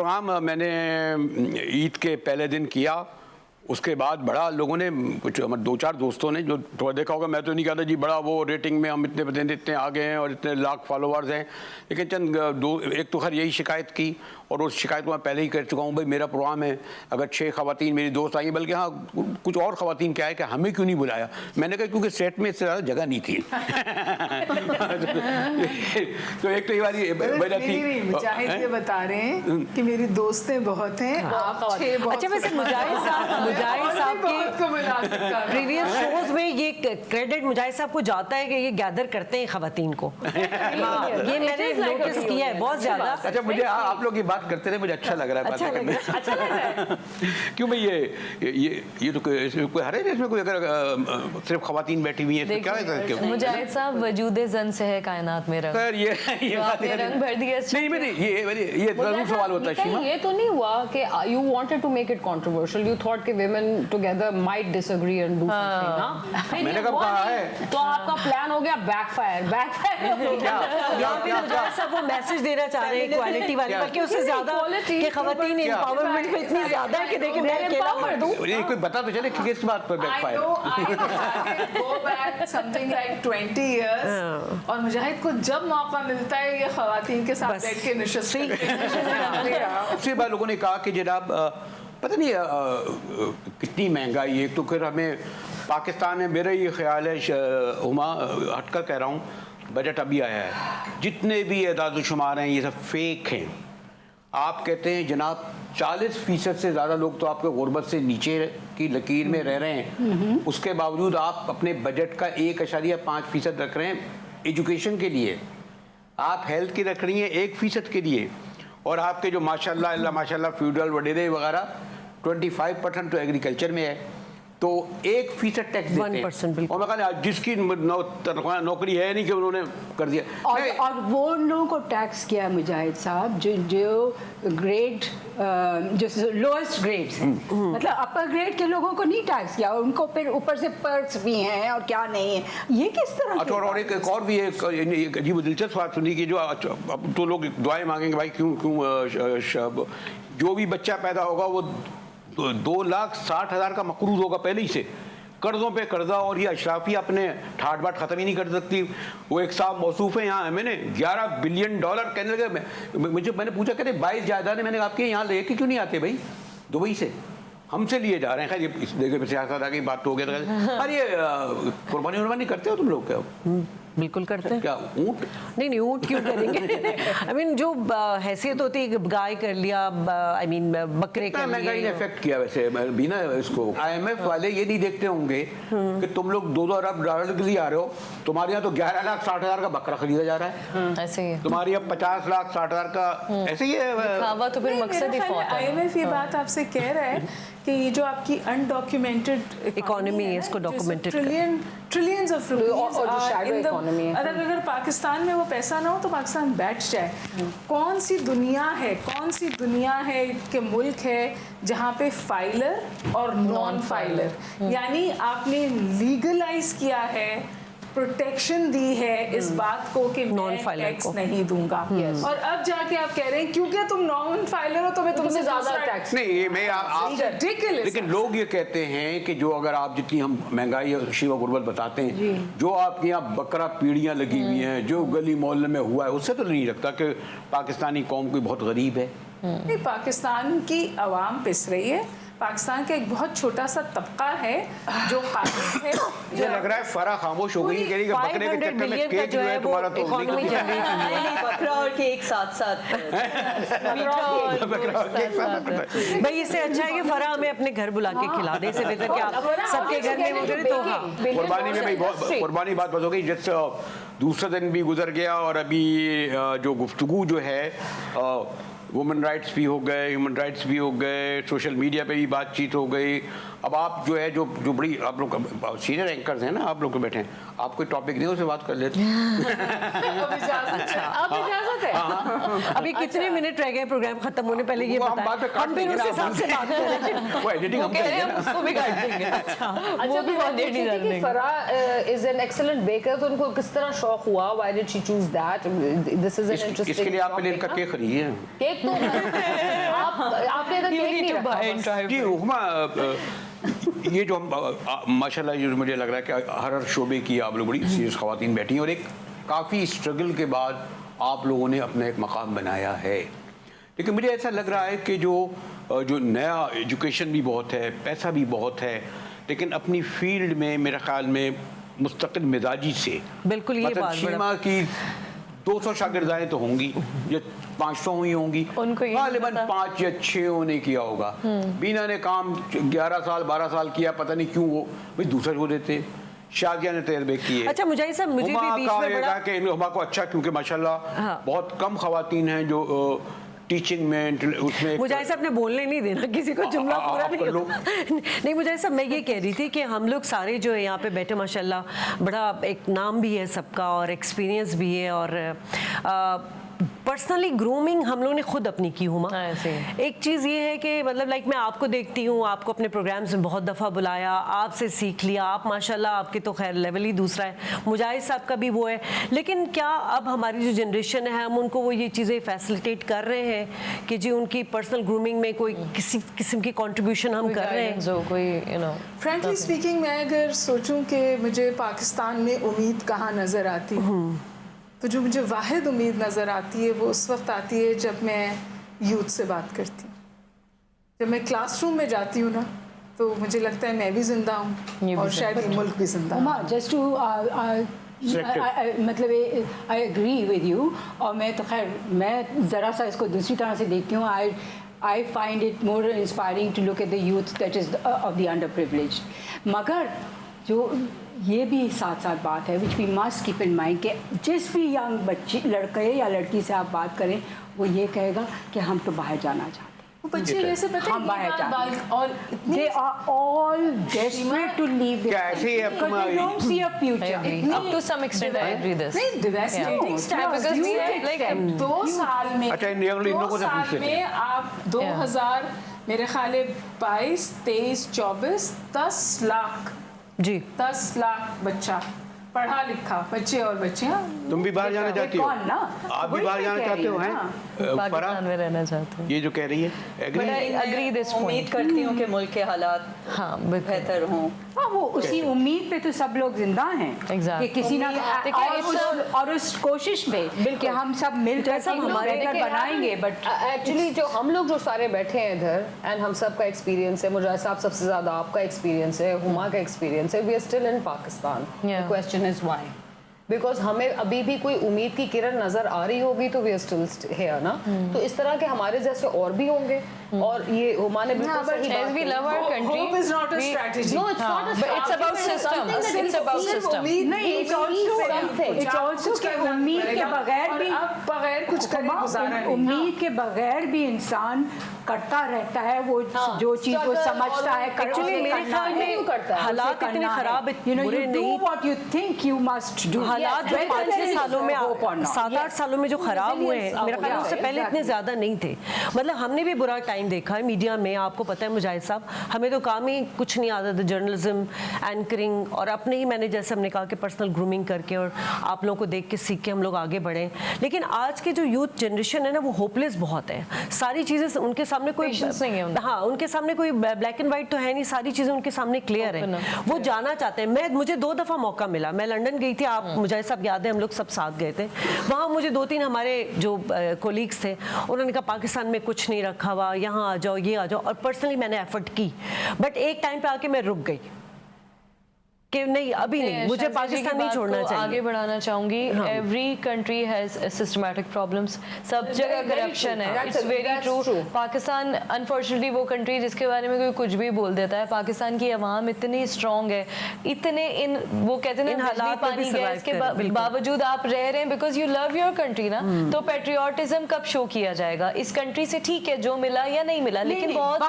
Programme मैंने ईद के पहले दिन किया, उसके बाद बड़ा लोगों ने, कुछ हमारे 2-4 दोस्तों ने, जो थोड़ा देखा होगा, मैं तो नहीं कहता जी बड़ा वो रेटिंग में हम इतने आगे हैं और इतने लाख फॉलोअर्स हैं, लेकिन चंद एक तो खैर यही शिकायत की, और उस शिकायत को मैं पहले ही कर चुका हूँ, भाई मेरा प्रोग्राम है, अगर 6 ख़वातीन मेरी दोस्त आई, बल्कि हाँ कुछ और ख़वातीन क्या है कि हमें क्यों नहीं बुलाया, मैंने कहा क्योंकि सेट में इससे ज़्यादा जगह नहीं थी। तो एक तो ये वाली वजह थी। मुजाहिद ये बता रहे हैं कि मेरी दोस्तें बहुत हैं, आप 6 बहुत। अच्छा, वैसे मुजाहिद साहब के प्रीवियस शोज में ये क्रेडिट मुजाहिद साहब को जाता है कि ये गैदर करते हैं ख़वातीन को। ये मैंने नोटिस किया है बहुत ज़्यादा। अच्छा, मुझे आप लोग ये बात करते रहे, मुझे अच्छा लग रहा है बातें करने। अच्छा लग रहा है। क्यों भाई ये तो कोई हर है इसमें, कोई अगर सिर्फ ख़वातीन बैठी हुई है तो क्या है? मुजाहिद साहब वजूदे जन से है कायनात में रंग। खैर ये आपने रंग भर दिया। नहीं, ये जरूर सवाल होता है शीमा। ये तो नहीं हुआ कि you wanted to make it controversial, you thought कि women together might disagree and do something, ना? मैंने कब कहा है? तो आपका प्लान हो गया बैकफायर यहाँ पे मुजाहिद साहब वो मैसेज देना चाह रहे हैं इक्वालिटी वाले, बल्कि उससे ज़्यादा कि ख़वातीन एम्पावरमेंट में इतनी ज़्यादा है कि देखिए मैं अकेला मर दूँ। कोई बता तो चले किस बात पर backfire? go back something like 20 years, और मुजाहिद को जब मौका मिलता है ये ख़वातीन के साथ बैठ के नशिस्त उसके बाद लोगों ने कहा कि जनाब पता नहीं कितनी महंगाई है। तो फिर हमें पाकिस्तान में, मेरा ये ख्याल है उमा, हटकर कह रहा हूँ, बजट अभी आया है, जितने भी एदाद-ओ-शुमार हैं ये सब फेक हैं। आप कहते हैं जनाब 40% से ज़्यादा लोग तो आपके गुर्बत से नीचे की लकीर में रह रहे हैं, उसके बावजूद आप अपने बजट का 1.5% रख रहे हैं एजुकेशन के लिए, आप हेल्थ की रख रही हैं 1% के लिए, और आपके जो माशाल्लाह फ्यूडल वडेरे वगैरह 25% तो एग्रीकल्चर में है, तो 1% टैक्स देते हैं। और मैं कहता जिसकी नौकरी है नहीं कि उन्होंने कर दिया। और वो लोगों को टैक्स किया मुजाहिद साहब जो ग्रेड, जो लोएस्ट ग्रेड्स हैं, मतलब अपर ग्रेड के लोगों को नहीं टैक्स किया, उनको फिर ऊपर से पर्क्स भी हैं और क्या नहीं है, ये किस तरह? अच्छा, और एक और भी एक अजीब दिलचस्प बात सुनी कि जो अब तो लोग दुआएं मांगेंगे भाई क्यों जो भी बच्चा पैदा होगा वो 2,60,000 का मकरूज होगा पहले ही से, कर्जों पे कर्जा, और ये अशराफी अपने ठाट बाट ख़त्म ही नहीं कर सकती। वो एक साहब मौसूफ है यहाँ, मैंने $11 बिलियन कहने लगे, मुझे मैंने पूछा कहते 22 जायदादें, मैंने आपके यहाँ लेके क्यों नहीं आते भाई, दुबई से हमसे लिए जा रहे हैं। खैर ये इस देखिए सियासत आ गई, बात तो हो गया। अरे कुर्बानी उर्बानी करते हो तुम लोग क्या? बिल्कुल करते हैं। क्या ऊँट? नहीं ऊँट क्यों करेंगे? I mean, जो हैसियत होती है, गाय कर लिया, I mean, बकरे कर लिए। महंगाई ने इफेक्ट किया वैसे बिना इसको। IMF वाले ये नहीं देखते होंगे कि तुम लोग $2 अरब के लिए आ रहे हो, तुम्हारे यहाँ तो 11,60,000 का बकरा खरीदा जा रहा है, ऐसे ही तुम्हारे यहाँ 50,60,000 का, ऐसे ही है। तो फिर मकसद ही IMF ये बात आपसे कह रहा है कि ये जो आपकी अनडॉक्यूमेंटेड इकोनॉमी है, इसको डॉक्यूमेंटेड ट्रिलियंस ऑफ रुपीस, अगर पाकिस्तान में वो पैसा ना हो तो पाकिस्तान बैठ जाए। कौन सी दुनिया है कि मुल्क है जहाँ पे फाइलर और नॉन फाइलर, यानी आपने लीगलाइज किया है, प्रोटेक्शन दी है इस बात को कि मैं टैक्स नहीं दूंगा, और अब जाके आप कह रहे हैं क्योंकि तुम नॉन फाइलर हो तो मैं तुमसे ज्यादा टैक्स नहीं। मैं आप लेकिन लोग ये कहते हैं कि जो अगर आप जितनी हम महंगाई और शिवा गुर्बत बताते हैं, जो आपके यहाँ बकरा पीढ़ियाँ लगी हुई हैं, जो गली मोहल्ले में हुआ है, उससे तो नहीं लगता कि पाकिस्तानी कौम कोई बहुत गरीब है। नहीं, पाकिस्तान की आवाम पिस रही है, पाकिस्तान का एक बहुत छोटा सा तबका है जो खालिद है। मुझे लग रहा है फरा खामोश हो गई, कह रही कि बकरे के चक्कर में केक जो है तुम्हारा तो बकरा और केक साथ भाई, इससे अच्छा है कि फरा हमें अपने घर बुला के खिला दे, इससे बेहतर क्या सबके घर में वगैरह। तो हाँ, कुर्बानी में भाई बहुत कुर्बानी बात हो गई, जिससे दूसरा दिन भी गुजर गया, और अभी जो गुफ्तगू जो है वुमेन राइट्स भी हो गए, ह्यूमन राइट्स भी हो गए, सोशल मीडिया पे भी बातचीत हो गई। अब आप जो है जो बड़ी आप लोग सीनियर एंकर्स हैं ना, आप लोग बैठे हैं, आप कोई टॉपिक नहीं, उससे बात कर लेते हैं। अभी कितने मिनट रह गए प्रोग्राम खत्म होने, पहले ये बताएं, हम फिर उस हिसाब से बात करेंगे। वो एडिटिंग हम करेंगे ना, उसको भी काट देंगे। अच्छा, वो भी बहुत देर नहीं जानेंगे। फरा इज एन एक्सीलेंट बेकर, तो उनको किस तरह शौक हुआ, why did she choose that, this is an interesting. इसके लिए आप पहले इनका केक खरीदिए। केक केक तो आपने तो केक नहीं रखा बस। जी हुक्मा, ये जो हम माशाल्लाह ये मुझे लग रहा है कि हर शोबे की आप लोग बड़ी सीरियस ख़वातीन बैठी हैं और एक काफ़ी स्ट्रगल के बाद आप लोगों ने अपना एक मकाम बनाया है। लेकिन मुझे ऐसा लग रहा है कि जो नया एजुकेशन भी बहुत है, पैसा भी बहुत है, लेकिन अपनी फील्ड में मेरे ख्याल में मुस्तकिल मिजाजी से बिल्कुल, ये मतलब बात शीमा की 200 शागिर्दाएँ तो होंगी या 500 हुई होंगी, उनको ये गालिबन 5 या 6 ने किया होगा। बीना ने काम 11 साल 12 साल किया, पता नहीं क्यों वो भाई दूसरे को देते। शादिया ने तजर्बे किए। अच्छा मुजाहिद साहब, मुझे भी बीच में बड़ा कि हुमा को अच्छा, क्योंकि माशाल्लाह हाँ। बहुत कम खवातीन हैं जो टीचिंग में उसमें। मुजाहिद साहब ने बोलने नहीं देना किसी को, जुमला पूरा आप नहीं कर लो। नहीं मुजाहिद साहब, मैं ये कह रही थी कि हम लोग सारे जो है यहाँ पे बैठे माशाल्लाह बड़ा एक नाम भी है सबका और एक्सपीरियंस भी है और पर्सनली ग्रूमिंग हम लोगों ने खुद अपनी की हुमा। एक चीज़ ये है कि मतलब लाइक मैं आपको देखती हूँ, आपको अपने प्रोग्राम्स में बहुत दफ़ा बुलाया, आपसे सीख लिया, आप माशाल्लाह आपके तो खैर लेवल ही दूसरा है, मुजाहिद साहब का भी वो है। लेकिन क्या अब हमारी जो जनरेशन है हम उनको वो ये चीज़ें फैसिलिटेट कर रहे हैं कि जी उनकी पर्सनल ग्रूमिंग में कोई किसी किस्म की कंट्रीब्यूशन हम कर रहे हैं? जो कोई फ्रैंकली स्पीकिंग, मैं अगर सोचूं कि मुझे पाकिस्तान में उम्मीद कहाँ नज़र आती है, तो जो मुझे वाहिद उम्मीद नज़र आती है वो उस वक्त आती है जब मैं यूथ से बात करती हूँ। जब मैं क्लासरूम में जाती हूँ ना, तो मुझे लगता है मैं भी ज़िंदा हूँ और शायद ये मुल्क भी ज़िंदा है। उमा, just to मतलब आई एग्री विद यू, और मैं तो खैर मैं ज़रा सा इसको दूसरी तरह से देखती हूँ। I find it more inspiring to look at the youth that is of the underprivileged। मगर जो ये भी साथ साथ बात है which we must keep in mind कि जिस भी यंग बच्ची लड़के या लड़की से आप बात करें वो ये कहेगा कि हम तो बाहर जाना चाहते हैं। वो बच्चे जैसे पता हम बाहर जाते हैं और they are all desperate to leave this क्या ऐसे ही country because they don't see a future। up to some extent I agree this। नहीं, devastating step, because we huge like step। 2 साल में अच्छा, इन लोगों से 2 साल पूछते में आप 2000 मेरे ख्याल है 22, 23, 24 10 लाख जी 10 लाख बच्चा पढ़ा लिखा बच्चे और बच्चियां। तुम भी बाहर जाना चाहती हो? कौन ना? आप भी वही बाहर मैं जाना कह चाहते रही हो? हूँ हैं ना। पाकिस्तान में रहना चाहते हैं। ये जो कह रही है But I agree this point। उम्मीद करती हूँ कि मुल्क के हालात हाँ बेहतर हों। हाँ, वो उसी उम्मीद पे तो सब लोग जिंदा हैं। Exactly। कि किसी ना देखिए, और उस कोशिश में कि हम सब मिलकर सब हमारे बेहतर बनाएंगे। बट एक्चुअली जो हम लोग जो सारे बैठे हैं इधर एंड हम सब का एक्सपीरियंस है, मुजाहिद साहब सबसे ज़्यादा आपका एक्सपीरियंस है, हुमा का एक्सपीरियंस है, we are still in Pakistan. The question is why, because हमें अभी भी कोई उम्मीद की किरण नजर आ रही होगी तो वी आर स्टिल हियर ना। तो इस तरह के हमारे जैसे और भी होंगे और ये हुमा ने बिल्कुल सही बात we की। love our country, hope is not a strategy। No, it's not a strategy, it's about system। It's about system। नहीं, it's also कि उम्मीद के बगैर भी अब बगैर कुछ करे गुजारा नहीं। उम्मीद के बगैर भी इंसान करता रहता है वो जो चीज वो समझता है। एक्चुअली मेरे ख्याल में हालात इतने खराब बुरे नहीं, what you think you must do। हालात जो 5-6 सालों में 7-8 सालों में जो खराब हुए हैं मेरा ख्याल उससे पहले इतने ज़्यादा नहीं थे। मतलब हमने भी बुरा टाइम देखा है मीडिया में, आपको पता है मुजाहिद साहब, हमें तो काम ही कुछ नहीं आता था, जर्नलिज्म, एंकरिंग, और अपने ही मैंने जैसे हमने कहा कि पर्सनल ग्रूमिंग करके और आप लोगों को देख के सीख के हम लोग आगे बढ़े। लेकिन आज के जो यूथ जनरेशन है ना वो होपलेस बहुत है, सारी चीज़ें उनके सामने कोई हाँ उनके सामने कोई ब्लैक एंड वाइट तो है नहीं, सारी चीज़ें उनके सामने क्लियर है, वो जाना चाहते हैं। मुझे 2 दफ़ा मौका मिला, मैं लंदन गई थी, आप मुझे सब याद है, हम लोग सब साथ गए थे वहाँ। मुझे 2-3 हमारे जो कोलीग्स थे उन्होंने कहा पाकिस्तान में कुछ नहीं रखा हुआ, यहाँ आ जाओ, ये आ जाओ, और पर्सनली मैंने एफर्ट की, बट एक टाइम पे आके मैं रुक गई कि नहीं अभी नहीं, मुझे पाकिस्तान नहीं छोड़ना चाहिए। आगे बढ़ाना चाहूंगी। Every country has systematic problems, सब जगह करप्शन है, it's very true. Pakistan unfortunately वो कंट्री जिसके बारे में कोई कुछ भी बोल देता है। पाकिस्तान की आवाम इतनी स्ट्रांग है, इतने इन वो कहते हैं ना हालात पानी गैस के बावजूद आप रह रहे हैं because you love your country ना। तो पेट्रियोटिज्म कब शो किया जाएगा? इस कंट्री से ठीक है जो मिला या नहीं मिला, लेकिन बहुत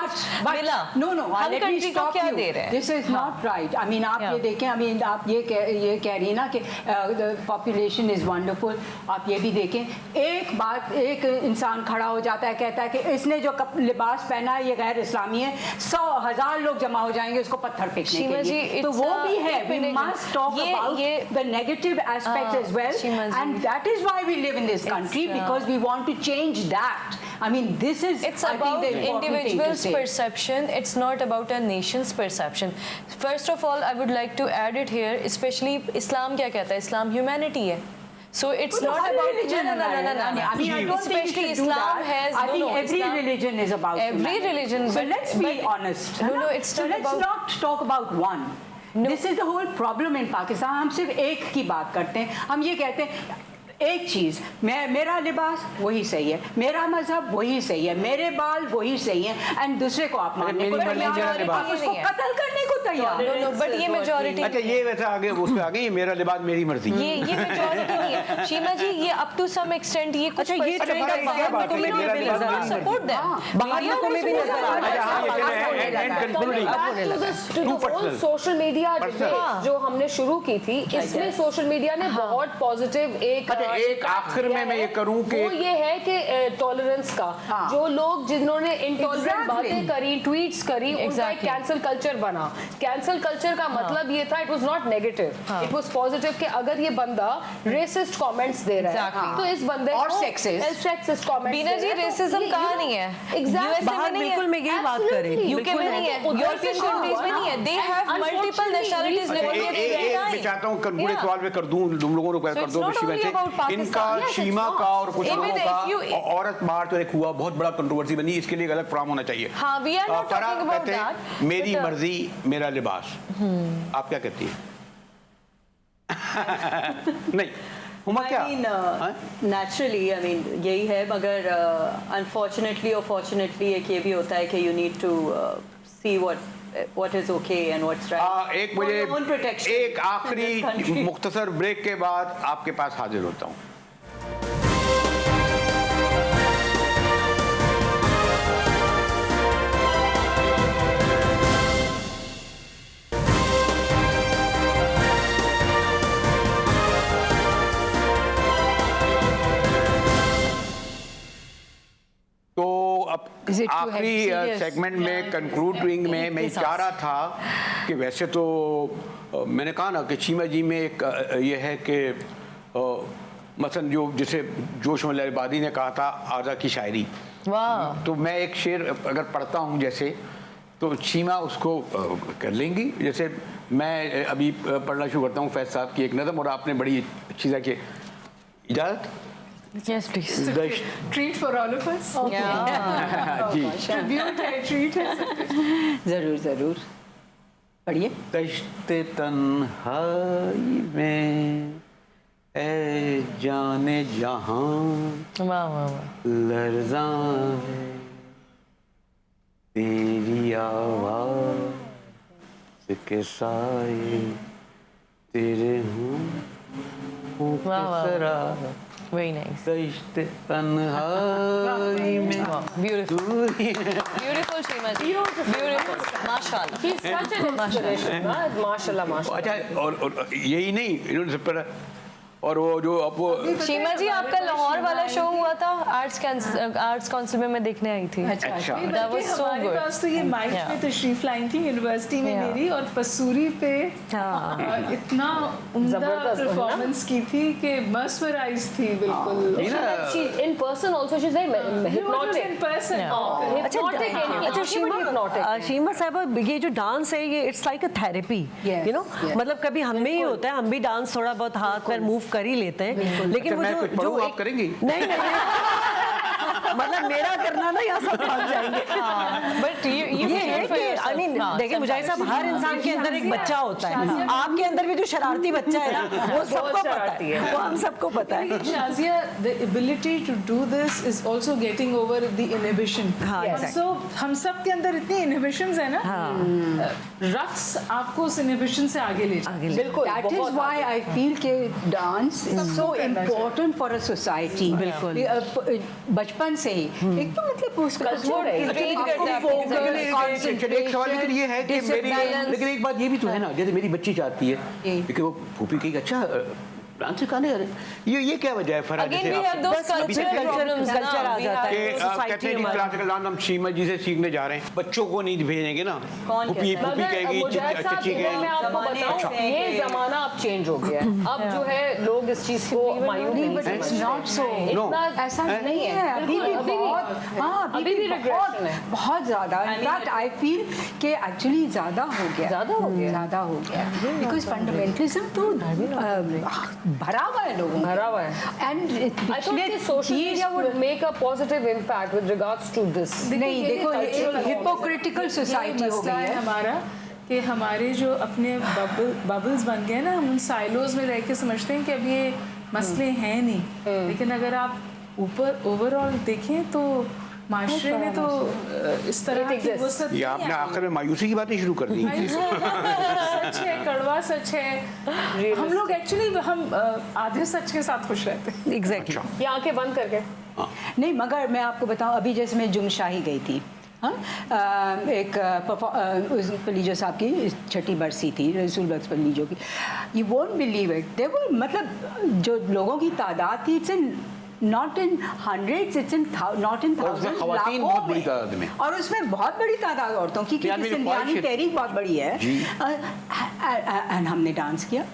मिला। हम कंट्री को क्या दे रहे हैं? This is not right. I mean आप ये देखें, आई मीन आप ये कह रही हैं ना कि पॉपुलेशन इज़ वंडरफुल। आप ये भी देखें, एक इंसान खड़ा हो जाता है, कहता है कि इसने जो लिबास पहना है ये गैर इस्लामी है, 100,000 लोग जमा हो जाएंगे उसको पत्थर फेंकने के लिए। तो वो भी है, we must talk about the negative aspects as well, and that is why we live in this country, because we want to change that। I mean, this is It's I think, about the important thing to individual's say. perception. It's not about a nation's perception. First of all, I would like to add it here, especially Islam क्या कहता है? Islam humanity है. So it's Well, not hard about religion, no. I mean, I don't think you Especially should do Islam that. has I think every Islam- religion is about every humanity. religion, So but- let's be but- honest. No, है ना? no, it's so not let's about- not talk about one. No. This is the whole problem in Pakistan. हम सिर्फ एक की बात करते हैं. हम ये कहते हैं एक चीज, मेरा लिबास वही सही है, मेरा मजहब वही सही है, मेरे बाल वही सही है, एंड दूसरे को आप मानने मेरी को मर्जी, तैयार मेरा हैं, लिबास। आप उसको कत्ल करने को तैयार हैं। No, but ये majority अच्छा ये वैसे आगे उस पे आगे ये मेरा लिबास मेरी मर्जी। ये majority नहीं है शीमा जी, ये up to some extent ये कुछ अच्छा, ये percent trend of अब क्या बाहर बात मुल्कों है? में भी मेरा अभी लिबास नजर आ मेरी रहा है। support them. बाहर मुल्कों में भी नजर आ रहा है। अच्छा, हाँ, ये चले, and concluding. Back to the Too whole personal. social media Personal. debate जो हमने शुरू की थी, इसमें सोशल मीडिया ने बहुत पॉजिटिव एक अच्छा, एक आखिर में मैं ये करूं कि- वो ये है कि टॉलरेंस का हाँ। जो लोग जिन्होंने इंटॉलरेंट Exactly. बातें करी, ट्वीट्स करी, उनका एक Exactly. कैंसल कल्चर बना. कैंसल कल्चर का मतलब ये था, it was not negative, it was positive कि अगर ये बंदा रेसिस्ट कमेंट्स दे रहा है Exactly. तो इस बंदे और को sexist. सेक्सिस्ट कमेंट्स बीना जी, racism कहाँ नहीं है? एग्जैक्टली बाहर बिल्कुल मैं यही बात कर रही थी। यूके में नहीं है, यूरोपियन कंट्रीज में नहीं है. They have multiple nationalities अच्छा, living in एक India. मैं चाहता हूँ पूरे Yeah. सवाल में कर दूं, तुम लोगों को So कर it's दो not बेशी only वैसे about Pakistan. इनका Yes, it's शीमा not. का और कुछ Even लोगों if का you- औरत मार तो एक हुआ बहुत बड़ा कंट्रोवर्सी बनी, इसके लिए एक अलग प्रोग्राम होना चाहिए। हाँ, we are not Farah talking about कहते हैं, that, मेरी but, मर्जी मेरा लिबास। आप क्या कहती है? नहीं हुमा क्या? I mean, हाँ? naturally, I mean, यही है, मगर unfortunately or fortunately एक ये भी होता है कि you need to see what is okay and what's right. एक For मुझे your own protection एक in this आखिरी country. मुख्तसर ब्रेक के बाद आपके पास हाजिर होता हूँ। तो अब Is it too आखिरी serious? सेगमेंट में कंक्लूडिंग में मैं चाह रहा था कि वैसे तो मैंने कहा ना कि चीमा जी में एक ये है कि मसलन जो जिसे जोश मल्लाबादी ने कहा था आज़ा की शायरी, वाह, तो मैं एक शेर अगर पढ़ता हूँ जैसे तो चीमा उसको कर लेंगी। जैसे मैं अभी पढ़ना शुरू करता हूँ फैज साहब की एक नज़म, और आपने बड़ी अच्छी तरह की इजाज़त yes please. Treat for all of us, Yeah. जी। ट्रिब्यूट है, ट्रीट है। जरूर जरूर पढ़िए। दश्ते तन्हाई में ए जाने जहां वाह वाह वाह, लर्ज़ां है तेरी आवाज़ के साए तेरे हूँ वाह, वाह। सरा very nice. दश्ते तन्हाई में Beautiful, दूरी beautiful शीमा जी, beautiful, माशाल्लाह. He's such an inspiration. माशाल्लाह माशाल्लाह. अच्छा और यही नहीं इन्होंने सब पर और वो जो अब वो शीमा जी, आपका लाहौर वाला शो हुआ था आर्ट्स काउंसिल में, मैं देखने आई थी. अच्छा That was so हमारे good. पास तो ये माइक Yeah. में तशरीफ लाई थी यूनिवर्सिटी में Yeah. मेरी, और पसूरी पे इतना उम्दा जबरदस्त, परफॉर्मेंस की थी कि मस्मराइज थी बिल्कुल। नहीं ना She in person also she's very hypnotic. in person. Yeah. Hypnotic and अच्छा hypnotic. शीमा साहब, ये जो डांस है ये it's like a therapy, Yes, you know, yes. मतलब कभी हम में ही होता है, हम भी डांस थोड़ा बहुत हाथ पैर मूव कर ही लेते हैं, लेकिन अच्छा, वो मैं जो कुछ पढ़ूं, जो आप करेंगी? नहीं मतलब मेरा करना ना यहाँ सब भाग जाएंगे। But you ये feel है for कि yourself. आई मीन हाँ, देखिए मुजाहिद साहब, हर इंसान के अंदर एक बच्चा होता है, आपके अंदर भी जो शरारती बच्चा है ना, वो सबको पता शरारती है, वो हम सबको पता है। Shazia, the ability to do this is also getting over the inhibition. हाँ, And exactly. so हम सब के अंदर इतनी inhibitions है ना, रक्स आपको उस inhibition से आगे ले जाए। बिल्कुल. That is why I feel कि dance is so important for a society. बिल्कुल। बचपन से ही एक तो मतलब उसका Culture है। Train करता है आपको आपकी focus, एक सवाल लेकिन ये है कि मेरी discipline, लेकिन एक बात ये भी तो है ना, जैसे मेरी बच्ची चाहती है जी। कि वो फूफी कही अच्छा डांस सिखाने जा रहे हैं, ये क्या वजह है फरा? Again, जैसे we have आपसे- those अभी तक cultural problems ना, culture आ we जाता have- है। कि society कहते हैं हमारी। क्लासिकल डांस हम सीमा जी से सीखने जा रहे हैं, बच्चों को नहीं भेजेंगे ना, कौन पुपी कहता है? पुपी कहेगी, मुजाहिद साहब, चची इधर मैं कहेगी। आपको ज़माने बताऊं, से ये कि- जमाना अब चेंज हो गया है। अब जो है लोग इस चीज को मायूस नहीं, नहीं but it's समझते। not so. No. इतना ऐसा नहीं है, अभी भी बिल्कुल, अभी भी। बहुत, हाँ अभी भी regression है। बहुत ज़्यादा। इनफैक्ट आई फील कि एक्चुअली ज़्यादा हो गया, ज़्यादा हो गया। ज़्यादा हो गया, बिकॉज फंडामेंटलिज्म तो भरा हुआ है लोगों भरा हुआ है। And I thought that social media would make a positive impact with regards to this. नहीं, देखो हिपोक्रिटिकल सोसाइटी हो मसला गई है है। हमारा कि हमारे जो अपने बबल्स बन गए ना, हम उन साइलोज में रह के समझते हैं कि अब ये मसले हैं नहीं, लेकिन अगर आप ऊपर ओवरऑल देखें तो माशरे में तो इस तरह की वसत ये आपने आखिर में मायूसी की बातें शुरू कर दी। सच है, कड़वा सच है। हम लोग एक्चुअली हम आधे सच के साथ खुश रहते हैं। एग्जैक्टली। ये आंखें बंद करके नहीं, मगर मैं आपको बताऊं, अभी जैसे मैं जुमशाही गई थी, हाँ, एक उस पलीजो साहब की छठी बरसी थी, रसूल बख्श पलीजो की। यू वोंट बिलीव इट, देखो मतलब जो लोगों की तादाद थी, it's in not in hundreds, it's in not in और उसमें थाउजेंड्स, ख़वातीन बहुत बड़ी तादाद में। और उसमें बहुत बड़ी तादाद औरतों की, यार, क्योंकि मेरी सिंधियानी ख्वाहिश है- तहरीक बहुत बड़ी है। जी। एंड हमने डांस किया।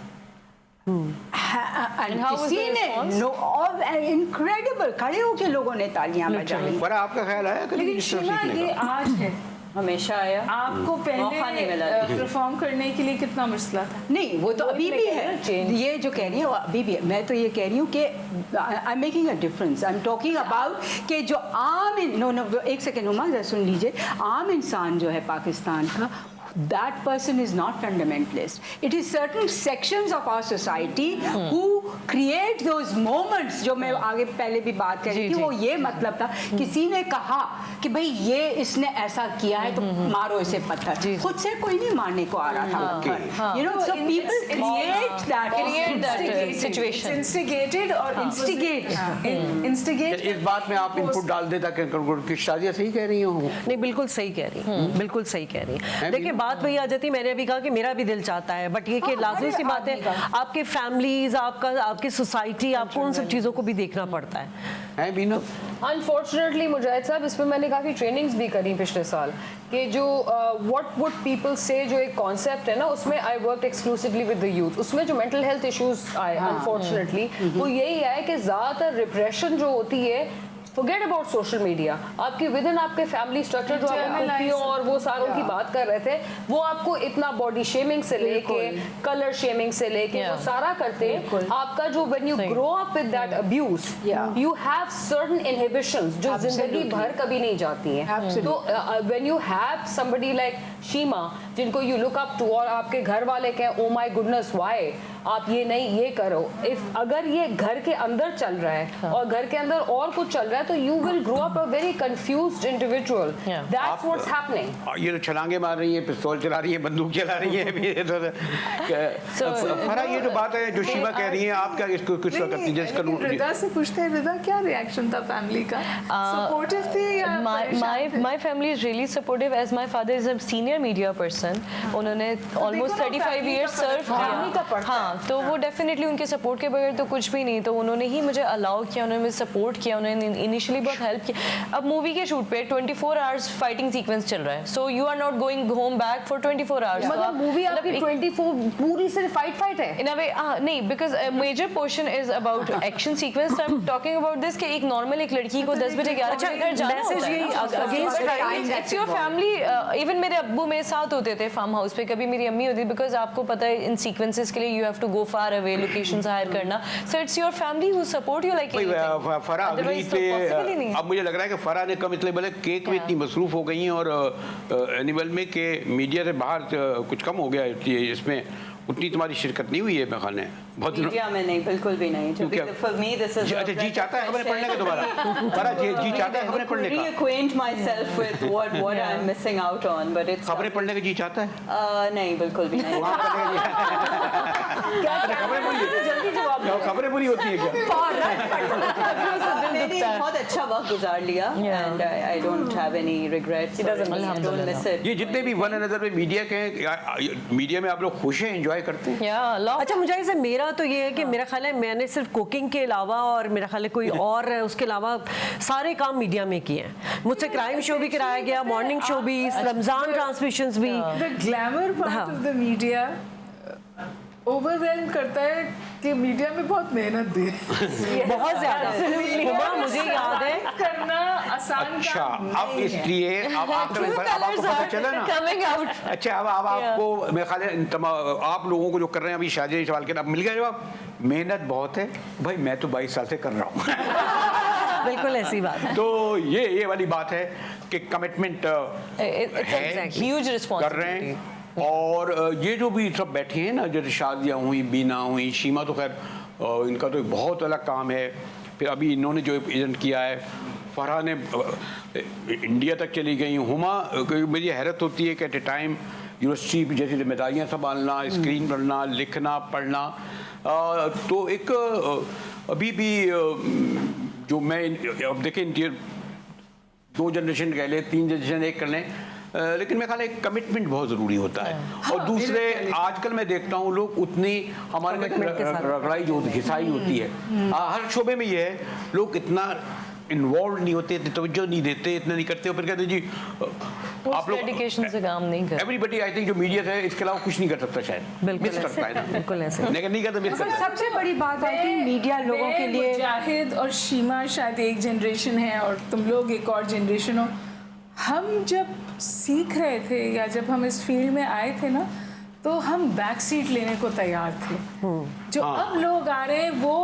And how was the किसी ने response? नो, और इनक्रेडिबल, खड़े होके लोगों ने तालियां बजाई। फरा, आपका ख्याल आया कभी लेकिन इस तरह शीमा, सीखने ये का? आज है, हमेशा आया, आपको मौका नहीं मिला। पहले परफॉर्म करने के लिए कितना मसला था? नहीं, वो तो अभी भी है, change. ये जो कह रही है वो अभी भी है। मैं तो ये कह रही हूँ कि I am making a difference, I am talking about कि जो आम नो नो एक सेकेंड हुमा, जरा सुन लीजिए। आम इंसान जो है पाकिस्तान का, that person is not fundamentalist. It is certain sections of our society who create those moments, जो मैं आगे पहले भी बात कर रही थी, वो ये मतलब था, किसी ने कहा कि भाई ये इसने ऐसा किया है तो मारो इसे पत्थर, खुद से कोई नहीं मारने को आ रहा था पत्थर, you know, so people create that situation. It's instigated और instigate इस बात में आप इनपुट डाल दे ताकि कि शादियाँ सही कह रही हूँ। नहीं, बिल्कुल सही कह रही हैं, बिल्कुल सही कह रही हैं। देखिए, बात वही आ जाती है, मैंने अभी कहा कि मेरा भी दिल चाहता है, बट ये कि लाजमी सी बात है, आपके फैमिलीज, आपकी सोसाइटी, आपको उन सब चीज़ों को भी देखना पड़ता है। बीना? अनफॉर्चुनेटली मुजाहिद साहब, इस पर मैंने काफ़ी ट्रेनिंग्स भी करी पिछले साल कि जो व्हाट वुड पीपल से जो एक कॉन्सेप्ट है ना, उसमें I work exclusively with the youth. उसमें जो मेंटल हेल्थ इश्यूज आए अनफॉर्चुनेटली, वो यही है कि ज़्यादातर रिप्रेशन जो होती है, forget about social media, आपकी विद इन आपके फैमिली स्ट्रक्चर जो आप कुपियों और वो सारों की बात कर रहे थे, वो आपको इतना बॉडी शेमिंग से लेके कलर शेमिंग से लेके वो सारा करते हैं। आपका जो when you grow up with that abuse, you have certain inhibitions जो जिंदगी भर कभी नहीं जाती हैं। तो when you have somebody like शीमा, जिनको you look up to, और आपके घर वाले कहें oh my goodness why आप ये नहीं ये करो, इफ अगर ये घर के अंदर चल रहा है और घर के अंदर और कुछ चल रहा है, तो you will grow up a very confused individual. That's what's happening. ये तो छलांगे मार रही है, पिस्तौल चला रही है, बंदूक चला रही है। फरा, ये जो बात है जो शीमा कह रही है, आप क्या इसको कुछ करती है? जैसे कानून रिदा से पूछते हैं, रिदा क्या रिएक्शन था फैमिली का? सपोर्टिव थी या परेशान थे? My family is really supportive as my father is a senior media person. उन्होंने almost 35 years serve किया। हाँ, तो वो डेफिनेटली उनके सपोर्ट के बगैर तो कुछ भी नहीं, तो उन्होंने ही मुझे अलाउ किया, उन्होंने मुझे सपोर्ट किया, उन्होंने इनिशियली बहुत हेल्प किया। अब मूवी के शूट पे 24 आवर्स फाइटिंग सीक्वेंस चल रहा है, so you are not going home back for 24 hours. मतलब मूवी आपकी 24 पूरी सिर्फ फाइट है। इन अ वे नहीं, because major portion is about action sequence. I am talking about this कि एक नॉर्मल एक लड़की को 10 बजे 11 बजे घर जाना होता है। It's your family. इवन मेरे अब्बू मेरे साथ होते थे फार्म हाउस पे, कभी मेरी अम्मी होती, बिकॉज आपको पता है इन सीक्वेंसेस के लिए you have to go far away, locations hire करना, so it's your family who support you like फरा अगली पे अब मुझे लग रहा है कि फरा ने कम इसलिए बोले केक में इतनी मसरूफ हो गई हैं और एनिमल में के मीडिया से बाहर कुछ कम हो गया है, इसमें उतनी तुम्हारी शिरकत नहीं हुई है मैं खाने बहुत मीडिया में नहीं, बिल्कुल भी नहीं। To be- for me this is अच्छा, जी चाहता है खबरें पढ़ने का दोबारा? फरा जी चाहता है खबरें पढ़ने का? reacquaint myself with what I'm missing out on, but it's खबरें पढ़ने का जी चाहता है? नहीं, बिल्कुल भी नहीं। खबरें पूरी जल्दी जवाब दो। खबरें पूरी होती है क्या? मैंने बहुत अच्छा वक्त गुजार लिया and I don't have any regrets. I don't miss it. ये जितने भी वन अनदर में मीडिया के मीडिया में आप लोग खुश हैं, एंजॉय एंजॉय करते हैं। Yeah, lot. अच्छा मुझे ऐसे मेरा तो ये है कि मेरा ख्याल है मैंने सिर्फ कुकिंग के अलावा और मेरा ख्याल है कोई और उसके अलावा सारे काम मीडिया में किए हैं। मुझसे क्राइम शो भी कराया गया, मॉर्निंग शो भी, रमजान ट्रांसमिशंस भी। The glamour part हाँ। of the media ओवरवेलम करता है कि मीडिया में बहुत मेहनत दी है। बहुत ज्यादा। हुमा, मुझे याद है करना आसान अच्छा, काम अब नहीं है। इसलिए अब आपको पता चला ना। Coming out. अच्छा, अब आपको मेरे ख्याल है आप लोगों को जो कर रहे हैं अभी शादी सवाल के अब मिल गया जवाब। मेहनत बहुत है भाई, मैं तो 22 साल से कर रहा हूँ। बिल्कुल ऐसी बात है। तो ये वाली बात है कि कमिटमेंट है, Huge कर रहे responsibility. हैं। और ये जो भी सब बैठे हैं ना, जैसे शादियाँ हुई, बीना हुई, शीमा तो खैर इनका तो एक बहुत अलग काम है। फिर अभी इन्होंने जो एजेंट किया है, फरहा ने इंडिया तक चली गई। हुमा, मुझे हैरत होती है कि एट ए टाइम यूनिवर्सिटी जैसी जिम्मेदारियाँ संभालना, स्क्रीन पढ़ना, लिखना, पढ़ना, तो एक अभी भी जो मैं अब देखें 2 जनरेशन कह ले, 3 जनरेशन एक कर लें, लेकिन मैं ख्याल है कमिटमेंट बहुत ज़रूरी होता है। और दूसरे आजकल मैं देखता हूँ लोग उतनी हमारे में रगड़ाई जो घिसाई होती है हर शोबे में, ये है लोग इतना इन्वॉल्व नहीं होते, इतनी तवज्जो नहीं देते, इतना नहीं करते। और फिर कहते हैं जी आप लोग डेडिकेशन से काम नहीं कर। एवरीबडी, आई थिंक जो मीडिया है इसके अलावा कुछ नहीं कर सकता, शायद बिल्कुल मिस करता है ना, बिल्कुल ऐसे। लेकिन नहीं करता, मिस मगर करता है। सबसे बड़ी बात आई थिंक मीडिया लोगों के लिए, मुजाहिद और शीमा शायद एक जनरेशन है और तुम लोग एक और जनरेशन हो। हम जब सीख रहे थे या जब हम इस फील्ड में आए थे ना, तो हम बैक सीट लेने को तैयार थे। जो अब लोग आ रहे हैं वो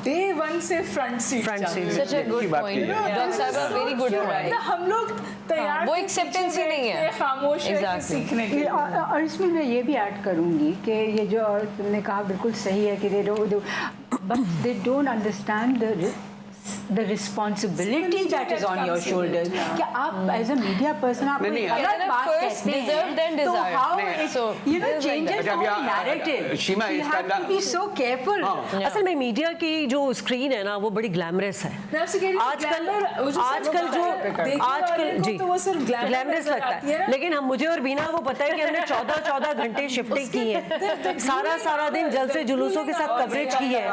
डे 1 से front seat Front seat. Such a good अच्छी बात point. की है। Dr. साहिबा, very good point. हम लोग तैयार वो थे acceptance ही नहीं है। खामोश है Exactly. सीखने के लिए। और इसमें मैं ये भी ऐड करूंगी कि ये जो तुमने कहा बिल्कुल सही है कि they don't understand the responsibility that is on your shoulders. कि आप as a media person आप नहीं, कोई गलत बात first कहते deserved then हैं तो desired. how नहीं, it so you know there's like changes that. the अच्छा, whole narrative. शीमा, You इसका have to be so careful. असल में मीडिया की जो स्क्रीन है ना वो बड़ी ग्लैमरस है। मैं आपसे कह रही हूँ, आजकल glamour, वो जो आजकल सब जो देखने वाले आजकल को जी तो वो सिर्फ glamour ग्लैमरस नजर लगता आती है है, ना। लेकिन हम मुझे और बीना को पता है कि हमने 14 घंटे शिफ्टिंग की है, सारा दिन जलसे जुलूसों के साथ कवरेज की है,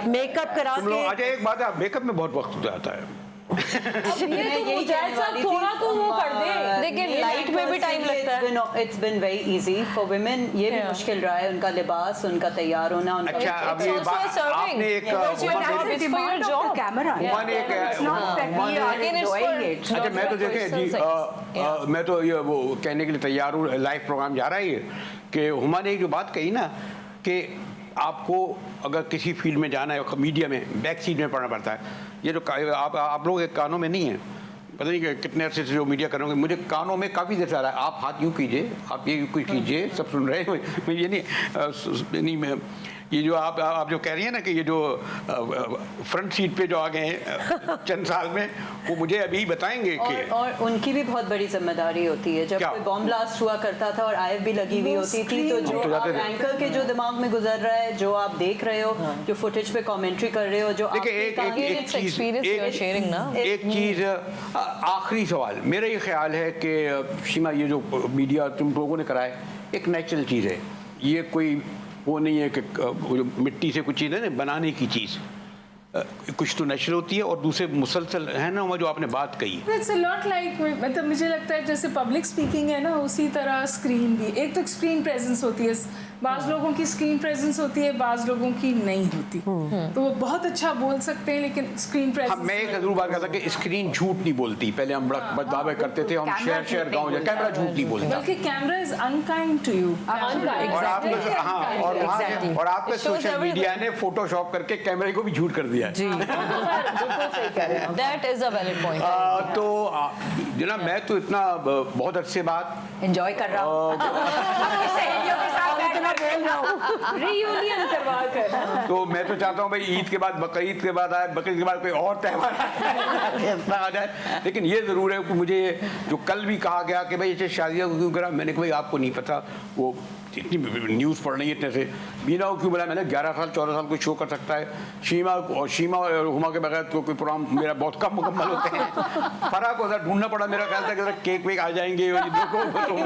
मेकअप करा तुम लोग के। अच्छा, एक बात है, मेकअप में बहुत वक्त हो जाता है। थोड़ा तो वो कर दे। देखिए लाइट में भी टाइम लगता है। It's been very easy for women. ये भी Yeah. मुश्किल रहा है, उनका लिबास, उनका तैयार होना, उनका अच्छा, अब ये also बात serving. आपने एक Yeah. It's a demand of the camera. Huma ने एक It's not that we are Again, it's enjoying for- it. अच्छा, मैं तो देखें जी मैं तो ये वो कहने के लिए तैयार हूँ, लाइव प्रोग्राम जा रहा है ये, कि हुमा ने एक जो बात कही ना कि आपको अगर किसी फील्ड में जाना है, मीडिया में बैक सीट में पढ़ना पड़ता है। ये जो आप लोग के कानों में नहीं है, पता नहीं कि कितने अरसे से जो मीडिया करोगे, मुझे कानों में काफ़ी देर से आ रहा है, आप हाथ यूँ कीजिए, आप ये यूँ कीजिए, सब सुन रहे हैं। मैं ये नहीं मैं ये जो आप जो कह रही हैं ना कि ये जो फ्रंट सीट पे जो आ गए हैं चंद साल में, वो मुझे अभी बताएंगे कि और उनकी भी बहुत बड़ी जिम्मेदारी होती है। जब क्या? कोई बॉम्ब ब्लास्ट हुआ करता था और आईएफ भी लगी हुई होती थी, तो जो हम तो आप जाते थे। एंकर के जो दिमाग में गुजर रहा है, जो आप देख रहे हो, जो फुटेज पे कमेंट्री कर रहे हो, जो देखिए आपकी कहानी- it's experience you are sharing ना। एक चीज़ आखिरी सवाल मेरा ये ख्याल है कि शीमा, ये जो मीडिया तुम लोगों ने कराया एक नेचुरल चीज़ है, ये कोई वो नहीं है कि वो जो मिट्टी से कुछ चीज़ है ना बनाने की चीज़, कुछ तो नेचुरल होती है और दूसरे मुसलसल है ना, जो आपने बात कही। It's a lot like, मतलब मुझे लगता है जैसे पब्लिक स्पीकिंग है ना, उसी तरह स्क्रीन भी, एक तो स्क्रीन प्रेजेंस होती है, बाज लोगों की स्क्रीन प्रेजेंस होती है, बाज लोगों की नहीं होती, तो वो बहुत अच्छा बोल सकते हैं लेकिन स्क्रीन प्रेजेंस। मैं एक जरूर बात करता कि स्क्रीन झूठ नहीं बोलती। पहले हम बड़ा दावे करते थे, हम शहर गाँव जाए, कैमरा झूठ नहीं बोलता। बल्कि camera is unkind to you. और आपने हाँ, और आपके सोशल मीडिया ने फोटोशॉप करके कैमरे को भी झूठ कर दिया है। जी That is a valid point. तो जनाब, मैं तो इतना बहुत अच्छे बात एंजॉय कर रहा हूँ अपनी सहेलियों के साथ बैठना बोल रहा हूँ, रियूनियन करवा कर। तो मैं तो चाहता हूँ भाई ईद के बाद बकरीद के बाद आए, बकरीद के बाद कोई और त्यौहार आ जाए। लेकिन ये ज़रूर है कि मुझे जो कल भी कहा गया कि भाई ये शादियाँ क्यों करा, मैंने कहा भाई आपको नहीं पता, वो इतनी न्यूज़ पढ़ रही है इतने से। बीना को क्यों बोला, मैंने 11 साल 14 साल कोई शो कर सकता है। शीमा और हुमा के बगैर तो कोई प्रोग्राम मेरा बहुत कम मुकम्मल होते हैं। फरा को ज़रा ढूंढना पड़ा, मेरा ख्याल था कि केक वेक आ जाएंगे,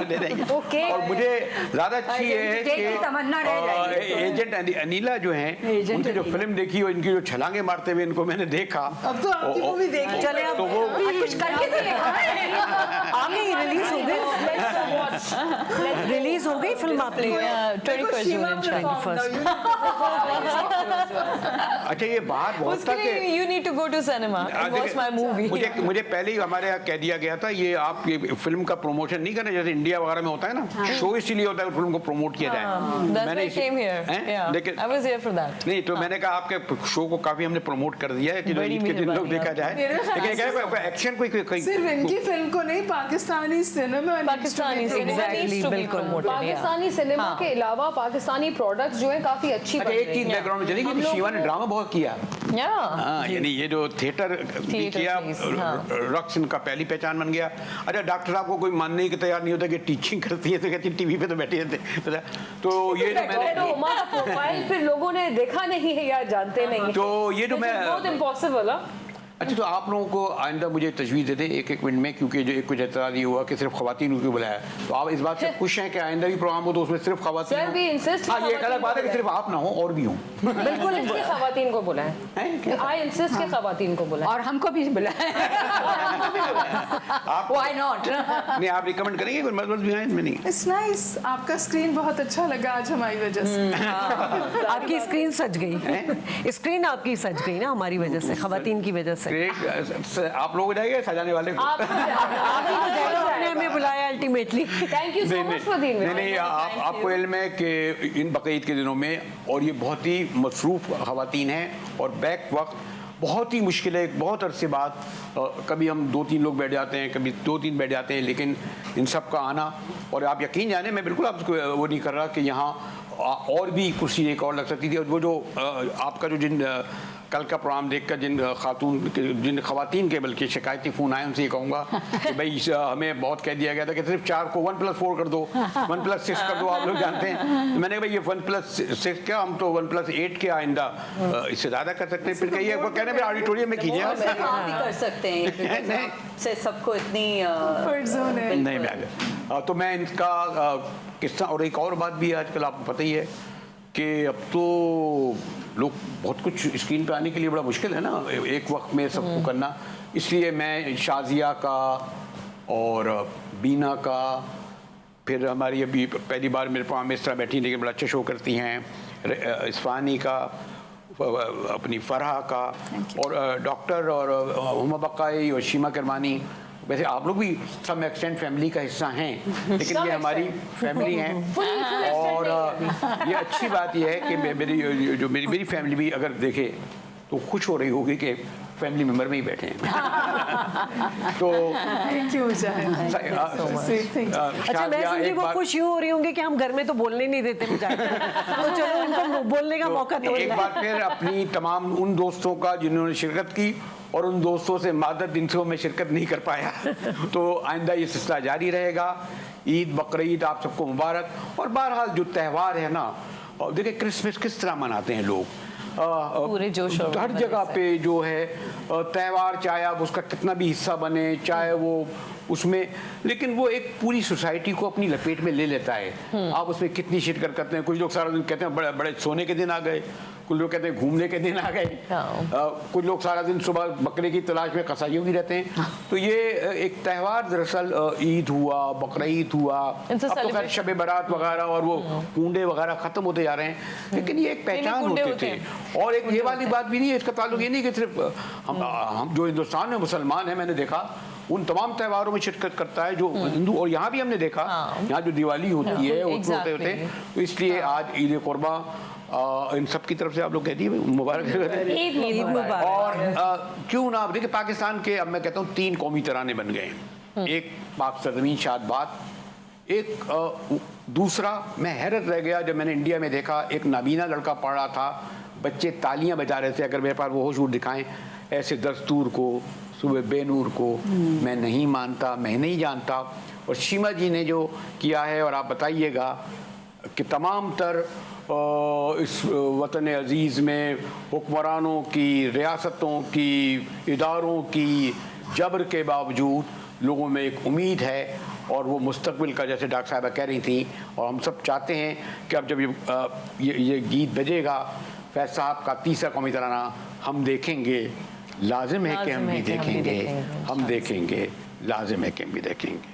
दे देंगे। और मुझे ज़्यादा अच्छी ये है कि तमन्ना रह जाएगी। एजेंट अनिला जो हैं, एजेंट उनकी जो अनिला। फिल्म देखी और इनकी जो छलांगे मारते हुए इनको मैंने देखा। अब तो आपकी मूवी देख ली। चले अब तो वो कुछ करके तो आ गई, रिलीज हो गई, रिलीज हो गई फिल्म आपकी? 21st June अच्छा, ये बात बहुत उसके था लिए कि you need to go to cinema and watch my movie. मुझे पहले ही हमारे यहाँ कह दिया गया था, ये आप ये फिल्म का प्रमोशन नहीं करना, जैसे इंडिया वगैरह में होता है ना, शो इसलिए होता है कि फिल्म को प्रमोट किया जाए। That's why I came here. हैं? Yeah, लेकिन I was here for that. नहीं, तो मैंने कहा आपके शो को काफी हमने प्रमोट कर दिया है कि जो बड़ी ईद के दिन लोग मेहरबानी देखा जाए। मेरे ख्याल लेकिन से क्या एक्शन कोई सिर्फ इनकी फिल्म को नहीं, Pakistani cinema Pakistani cinema needs to be बिल्कुल। promoted. Yeah. पाकिस्तानी सिनेमा के अलावा पाकिस्तानी प्रोडक्ट्स जो है काफी अच्छी बन अच्छा, एक रही चीज हैं। बैकग्राउंड में चली गई, शिवा ने ड्रामा बहुत किया। Yeah. हाँ, यानी ये जो थिएटर भी Theatre किया, piece, हाँ। रक्स इनका पहली पहचान बन गया। अच्छा, डॉक्टर साहब को कोई मानने के तैयार नहीं होता कि टीचिंग करती है, तो कहती टीवी पे तो बैठे रहते, पता? तो ये जो तो मैंने उमा का प्रोफाइल फिर लोगों ने देखा नहीं है या जानते नहीं। तो ये जो मैं बहुत इम्पॉसिबल है। अच्छा, तो आप लोगों को आइंदा मुझे तजवीज़ दे दें एक मिनट में, क्योंकि जो एक कुछ एतराज़ ये हुआ कि सिर्फ खवातीन को बुलाया, तो आप इस बात से खुश हैं कि आइंदा भी प्रोग्राम हो तो उसमें सिर्फ खवातीन सर, हो? we insist हाँ, ये एक अलग बात है कि खवातीन सिर्फ आप ना हो और भी हो। बिल्कुल इसलिए खवातीन को बुलाएं। हैं? आई इंसिस्ट के खवातीन को बुलाएं। और हमको भी बुलाया। आप Why not? नहीं, आप रिकमेंड करेंगे कोई मजबूत भी है इसमें? नहीं, इट्स नाइस, आपका स्क्रीन बहुत अच्छा लगा आज हमारी वजह से। आपकी स्क्रीन सज गई, स्क्रीन आपकी सज गई ना हमारी वजह से, खवातीन की वजह से। ग्रेट। आप लोग जाइए सजाने वाले को। आपने हमें बुलाया ultimately. Thank you so much for the नहीं, आपको इल्म है कि इन बकरीद के दिनों में, और ये बहुत ही मसरूफ़ खवातीन हैं और बैक वक्त बहुत ही मुश्किल है, बहुत अरसे बाद कभी हम 2-3 लोग बैठ जाते हैं, कभी 2-3 बैठ जाते हैं, लेकिन इन सब का आना, और आप यकीन जाने, मैं बिल्कुल आपको वो नहीं कर रहा कि यहाँ और भी कुर्सी एक और लग सकती थी। और वो जो आपका जो जिन कल का प्रोग्राम देखकर जिन खवातीन के बल्कि शिकायती फ़ोन आए, उनसे ये कहूँगा कि भाई हमें बहुत कह दिया गया था कि सिर्फ 4 को 1+4 कर दो, 1+6 कर दो, आप लोग जानते हैं। तो मैंने कहा भाई ये 1+6 क्या, हम तो 1+8 के आइंदा इससे ज़्यादा कर सकते हैं। फिर कहिए वो कहने भाई ऑडिटोरियम में कीजिए आप। सिर्फ आप ही कर सकते हैं, because आपसे सबको इतनी Comfort zone है। नहीं, मैं तो मैं इनका किस्सा, और एक और बात भी है, आजकल आपको पता ही है कि अब तो लोग बहुत कुछ स्क्रीन पे आने के लिए बड़ा मुश्किल है ना, एक वक्त में सबको करना। इसलिए मैं शाजिया का और बीना का, फिर हमारी अभी पहली बार मेरे पास में इस तरह बैठी लेकिन बड़ा अच्छा शो करती हैं, इस्फानी का, अपनी फरहा का, और डॉक्टर और हुमा बकाई और शीमा करमानी। वैसे आप लोग भी सम एक्सटेंट फैमिली का हिस्सा हैं, लेकिन ये हमारी फैमिली हैं। और ये अच्छी बात यह है कि मेरी फैमिली भी अगर देखे तो खुश हो रही होगी कि फैमिली मेंबर में ही बैठे हैं। तो थैंक यू मुजाहिद। अच्छा, मैं समझी वो खुश यूँ हो रही होंगी कि हम घर में तो बोलने नहीं देते मुझे, तो चलो उनको बोलने का मौका दो। एक बार फिर अपनी तमाम उन दोस्तों का जिन्होंने शिरकत की, और उन दोस्तों से मादर दिनों में शिरकत नहीं कर पाया, तो आइंदा ये सिलसिला जारी रहेगा। ईद बकरीद आप सबको मुबारक। और बहरहाल जो त्यौहार है ना, और देखिए क्रिसमस किस तरह मनाते हैं लोग, पूरे जोश और हर जगह पे जो है त्यौहार, चाहे आप उसका कितना भी हिस्सा बने, चाहे वो उसमें, लेकिन वो एक पूरी सोसाइटी को अपनी लपेट में ले लेता है। आप उसमें कितनी शिरकत करते हैं। कुछ लोग सारा दिन कहते हैं बड़े बड़े सोने के दिन आ गए, कुछ लोग कहते हैं घूमने के दिन आ गए, कुछ लोग सारा दिन सुबह बकरे की तलाश में कसाईयों की रहते हैं। तो ये एक त्यौहार दरअसल ईद हुआ, बकरीद हुआ, अब तो खैर शब बारात वगैरह और वो कुंडे वगैरह खत्म होते जा रहे हैं, लेकिन ये एक पहचान होते थे। और एक ये वाली बात भी नहीं है, इसका ताल्लुक ये नहीं कि सिर्फ हम जो हिंदुस्तान में मुसलमान हैं, मैंने देखा उन तमाम त्योहारों में शिरकत करता है जो हिंदू, और यहाँ भी हमने देखा यहाँ जो दिवाली होती है होते, तो इसलिए आज ईद कुर्बा इन सब की तरफ से आप लोग कहती है मुबारक। ईद मुबारक। और क्यों ना, देखिए पाकिस्तान के अब मैं कहता हूँ 3 कौमी तराने बन गए हैं। एक पाक सरजमीन शाद बात, एक दूसरा मैं हैरत रह गया जब मैंने इंडिया में देखा, एक नाबीना लड़का पढ़ रहा था, बच्चे तालियां बजा रहे थे, अगर मेरे पास वो होश दिखाएं, ऐसे दस्तूर को सुबह बेनूर को मैं नहीं मानता, मैं नहीं जानता। और शीमा जी ने जो किया है, और आप बताइएगा कि तमाम तर इस वतन अज़ीज़ में हुक्मरानों की, रियासतों की, इदारों की जबर के बावजूद लोगों में एक उम्मीद है और वो मुस्तकबिल का, जैसे डॉक्टर साहबा कह रही थी, और हम सब चाहते हैं कि अब जब ये गीत बजेगा फैज साहब का तीसरा कौमी तराना हम देखेंगे, लाजिम है कि हम भी देखेंगे, हम देखेंगे, लाजिम है कि हम भी देखेंगे।